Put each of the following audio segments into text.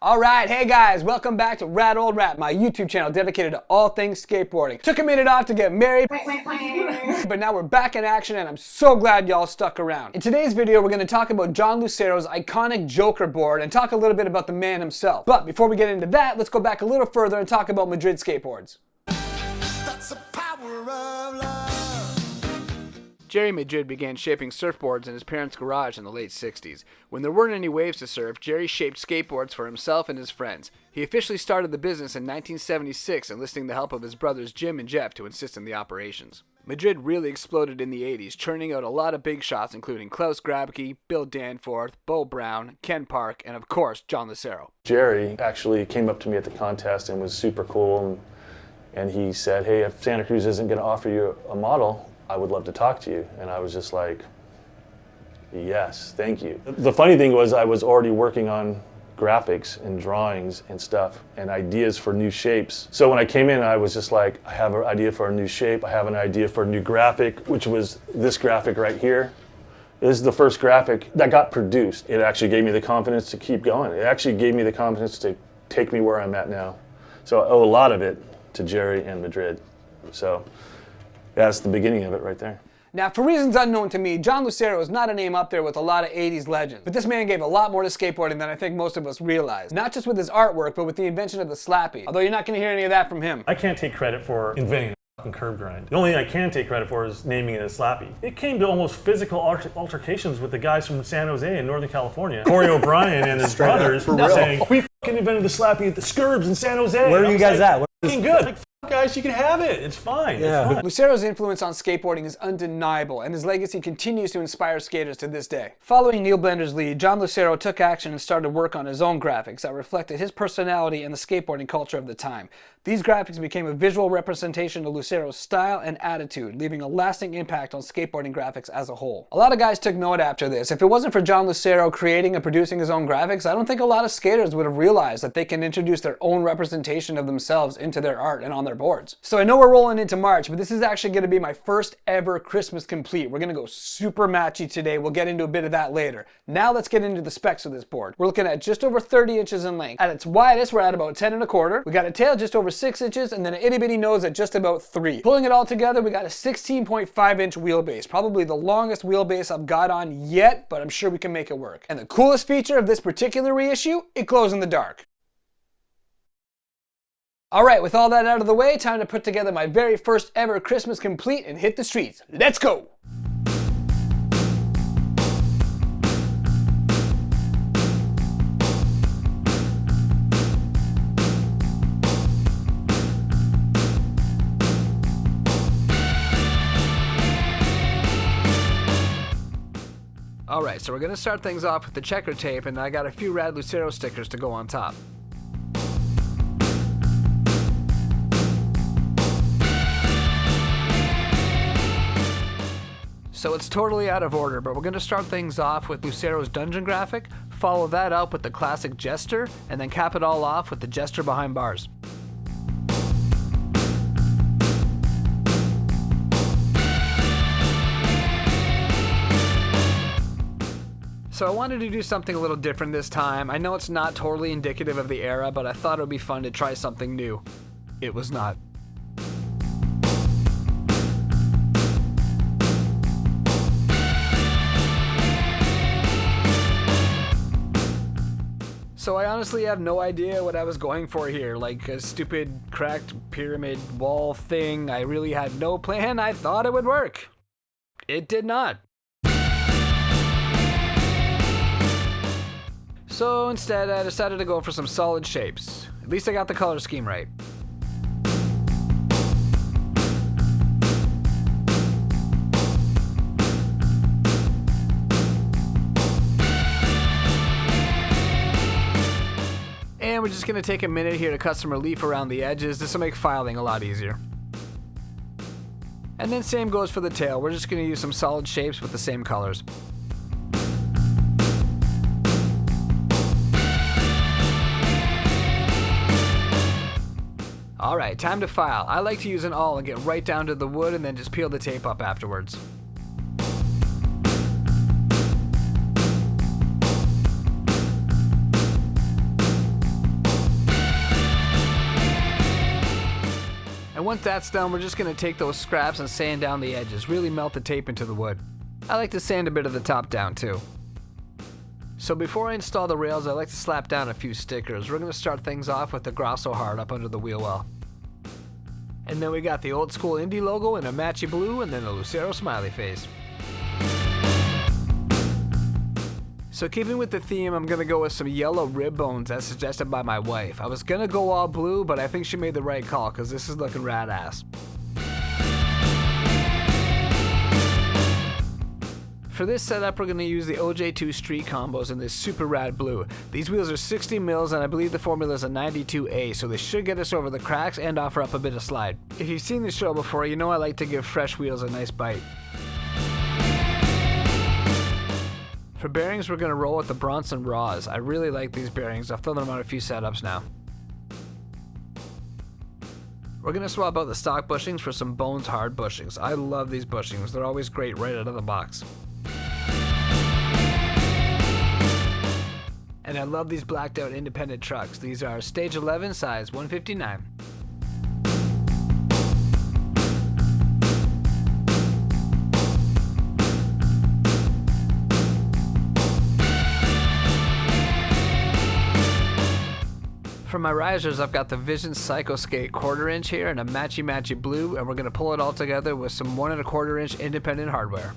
Alright, hey guys, welcome back to Rad Old Rap, my YouTube channel dedicated to all things skateboarding. Took a minute off to get married, but now we're back in action and I'm so glad y'all stuck around. In today's video, we're going to talk about John Lucero's iconic Joker board and talk a little bit about the man himself. But before we get into that, let's go back a little further and talk about Madrid Skateboards. That's the power of love. Jerry Madrid began shaping surfboards in his parents' garage in the late 60s. When there weren't any waves to surf, Jerry shaped skateboards for himself and his friends. He officially started the business in 1976, enlisting the help of his brothers Jim and Jeff to assist in the operations. Madrid really exploded in the 80s, churning out a lot of big shots including Klaus Grabke, Bill Danforth, Bo Brown, Ken Park, and of course, John Lucero. Jerry actually came up to me at the contest and was super cool, and he said, hey, if Santa Cruz isn't going to offer you a model, I would love to talk to you. And I was just like, yes, thank you. The funny thing was I was already working on graphics and drawings and stuff and ideas for new shapes. So when I came in, I was just like, I have an idea for a new shape. I have an idea for a new graphic, which was this graphic right here. This is the first graphic that got produced. It actually gave me the confidence to keep going. It actually gave me the confidence to take me where I'm at now. So I owe a lot of it to Jerry and Madrid. So that's the beginning of it right there. Now, for reasons unknown to me, John Lucero is not a name up there with a lot of 80s legends. But this man gave a lot more to skateboarding than I think most of us realize. Not just with his artwork, but with the invention of the slappy. Although you're not going to hear any of that from him. I can't take credit for inventing the fucking curb grind. The only thing I can take credit for is naming it a slappy. It came to almost physical altercations with the guys from San Jose in Northern California. Corey O'Brien and his brothers were saying, we fucking invented the slappy at the Scurbs in San Jose. Where are you guys at? Fucking good. Like, guys, you can have it. It's fine. Yeah. It's fine. Lucero's influence on skateboarding is undeniable, and his legacy continues to inspire skaters to this day. Following Neil Blender's lead, John Lucero took action and started work on his own graphics that reflected his personality and the skateboarding culture of the time. These graphics became a visual representation of Lucero's style and attitude, leaving a lasting impact on skateboarding graphics as a whole. A lot of guys took note after this. If it wasn't for John Lucero creating and producing his own graphics, I don't think a lot of skaters would have realized that they can introduce their own representation of themselves into their art and on their boards. So I know we're rolling into March, but this is actually going to be my first ever Christmas complete. We're going to go super matchy today. We'll get into a bit of that later. Now let's get into the specs of this board. We're looking at just over 30 inches in length. At its widest, we're at about 10 1/4. We got a tail just over 6 inches and then an itty bitty nose at just about 3. Pulling it all together, we got a 16.5 inch wheelbase. Probably the longest wheelbase I've got on yet, but I'm sure we can make it work. And the coolest feature of this particular reissue, it glows in the dark. Alright, with all that out of the way, time to put together my very first ever Christmas complete and hit the streets. Let's go! Alright, so we're going to start things off with the checker tape, and I got a few Rad Lucero stickers to go on top. So it's totally out of order, but we're going to start things off with Lucero's dungeon graphic, follow that up with the classic Jester, and then cap it all off with the Jester behind bars. So I wanted to do something a little different this time. I know it's not totally indicative of the era, but I thought it would be fun to try something new. It was not. So I honestly have no idea what I was going for here, like a stupid cracked pyramid wall thing. I really had no plan. I thought it would work. It did not. So instead, I decided to go for some solid shapes. At least I got the color scheme right. And we're just going to take a minute here to cut some relief around the edges. This will make filing a lot easier. And then same goes for the tail. We're just going to use some solid shapes with the same colors. Alright, time to file. I like to use an awl and get right down to the wood and then just peel the tape up afterwards. once that's done, we're just going to take those scraps and sand down the edges, really melt the tape into the wood. I like to sand a bit of the top down too. So before I install the rails, I like to slap down a few stickers. We're going to start things off with the Grosso Heart up under the wheel well. And then we got the old school Indy logo in a matchy blue, and then the Lucero smiley face. So keeping with the theme, I'm going to go with some yellow rib bones as suggested by my wife. I was going to go all blue, but I think she made the right call because this is looking rad ass. For this setup, we're going to use the OJ2 Street combos in this super rad blue. These wheels are 60 mils and I believe the formula is a 92A, so they should get us over the cracks and offer up a bit of slide. If you've seen the show before, you know I like to give fresh wheels a nice bite. For bearings, we're going to roll with the Bronson Raws. I really like these bearings. I've thrown them on a few setups now. We're going to swap out the stock bushings for some Bones hard bushings. I love these bushings. They're always great right out of the box. And I love these blacked out independent trucks. These are stage 11, size 159. For my risers, I've got the Vision Psycho Skate 1/4 inch here and a matchy blue, and we're going to pull it all together with some 1 1/4 inch independent hardware.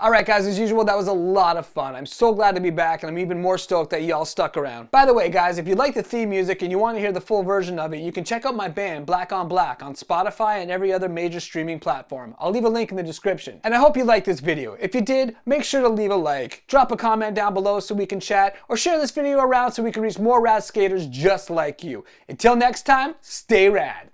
Alright guys, as usual, that was a lot of fun. I'm so glad to be back, and I'm even more stoked that y'all stuck around. By the way guys, if you like the theme music and you want to hear the full version of it, you can check out my band, Black on Black, on Spotify and every other major streaming platform. I'll leave a link in the description. And I hope you liked this video. If you did, make sure to leave a like, drop a comment down below so we can chat, or share this video around so we can reach more rad skaters just like you. Until next time, stay rad.